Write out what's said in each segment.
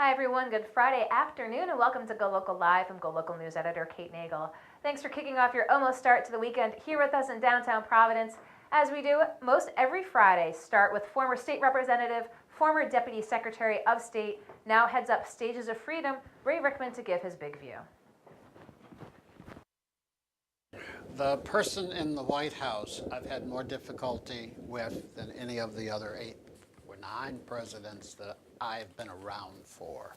Hi everyone, good Friday afternoon and welcome to GoLocal Live. I'm GoLocal News Editor Kate Nagel. Thanks for kicking off your almost start to the weekend here with us in downtown Providence. As we do most every Friday, start with former state representative, former deputy secretary of state, now heads up Stages of Freedom, Ray Rickman, to give his big view. The person in the White House I've had more difficulty with than any of the other 8 or 9 presidents that I've been around for.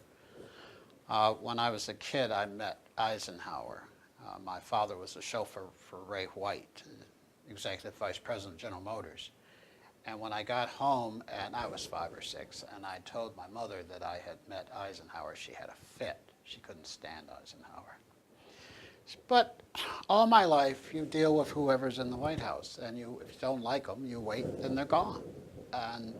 When I was a kid, I met Eisenhower. My father was a chauffeur for Ray White, executive vice president of General Motors. And when I got home, and I was 5 or 6, and I told my mother that I had met Eisenhower, she had a fit. She couldn't stand Eisenhower. But all my life, you deal with whoever's in the White House, and if you don't like them, you wait, and they're gone. And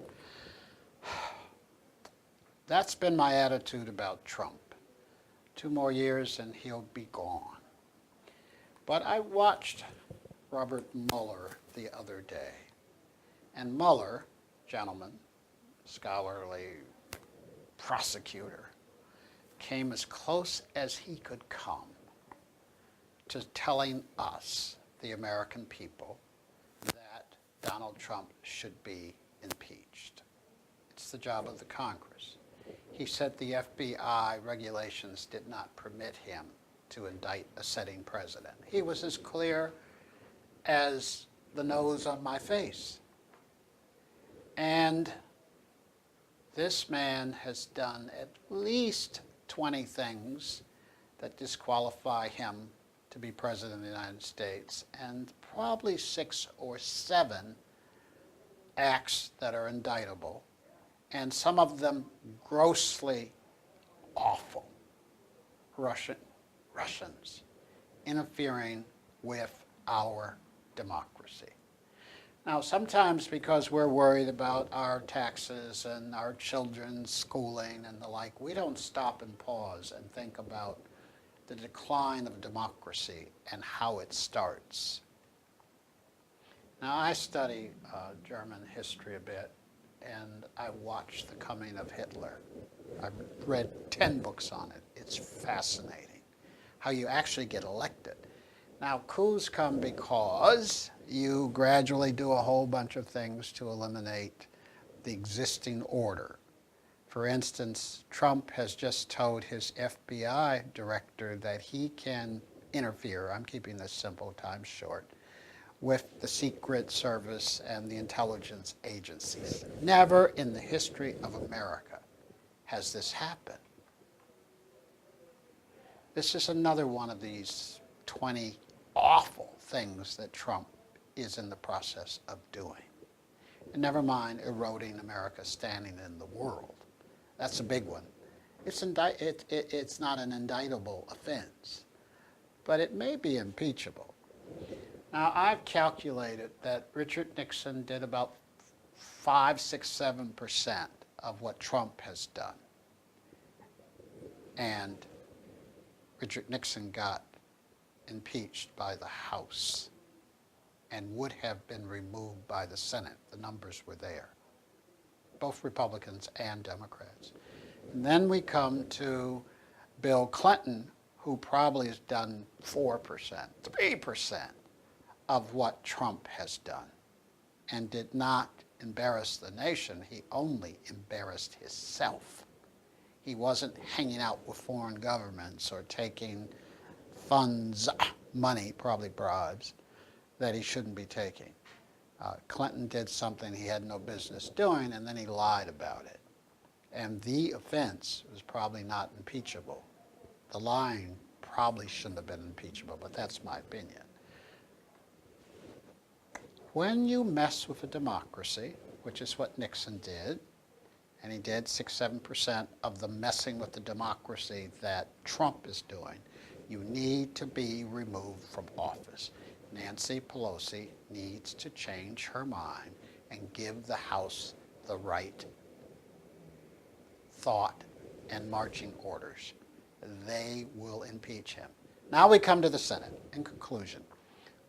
that's been my attitude about Trump. 2 more years, and he'll be gone. But I watched Robert Mueller the other day, and Mueller, gentleman, scholarly prosecutor, came as close as he could come to telling us, the American people, that Donald Trump should be impeached. It's the job of the Congress. He said the FBI regulations did not permit him to indict a sitting president. He was as clear as the nose on my face. And this man has done at least 20 things that disqualify him to be president of the United States, and probably 6 or 7 acts that are indictable, and some of them grossly awful. Russians interfering with our democracy. Now, sometimes because we're worried about our taxes and our children's schooling and the like, we don't stop and pause and think about the decline of democracy and how it starts. Now, I study German history a bit, and I watched the coming of Hitler. I've read 10 books on it. It's fascinating how you actually get elected. Now, coups come because you gradually do a whole bunch of things to eliminate the existing order. For instance, Trump has just told his FBI director that he can interfere, I'm keeping this simple, time short, with the Secret Service and the intelligence agencies. Never in the history of America has this happened. This is another one of these 20 awful things that Trump is in the process of doing. And never mind eroding America's standing in the world. That's a big one. It's not an indictable offense, but it may be impeachable. Now, I've calculated that Richard Nixon did about 5, 6, 7% of what Trump has done. And Richard Nixon got impeached by the House and would have been removed by the Senate. The numbers were there, both Republicans and Democrats. And then we come to Bill Clinton, who probably has done 4%, 3% of what Trump has done, and did not embarrass the nation. He only embarrassed himself. He wasn't hanging out with foreign governments or taking funds, money, probably bribes, that he shouldn't be taking. Clinton did something he had no business doing, and then he lied about it. And the offense was probably not impeachable. The lying probably shouldn't have been impeachable, but that's my opinion. When you mess with a democracy, which is what Nixon did, and he did 6, 7% of the messing with the democracy that Trump is doing, you need to be removed from office. Nancy Pelosi needs to change her mind and give the House the right thought and marching orders. They will impeach him. Now we come to the Senate. In conclusion,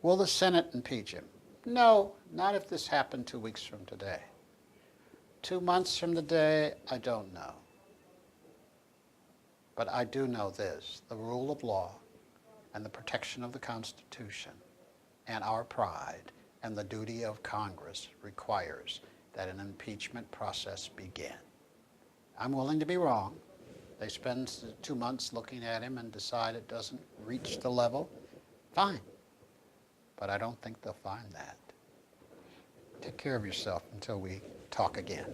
will the Senate impeach him? No, not if this happened 2 weeks from today. 2 months from today, I don't know. But I do know this, the rule of law and the protection of the Constitution and our pride and the duty of Congress requires that an impeachment process begin. I'm willing to be wrong. They spend 2 months looking at him and decide it doesn't reach the level. Fine. But I don't think they'll find that. Take care of yourself until we talk again.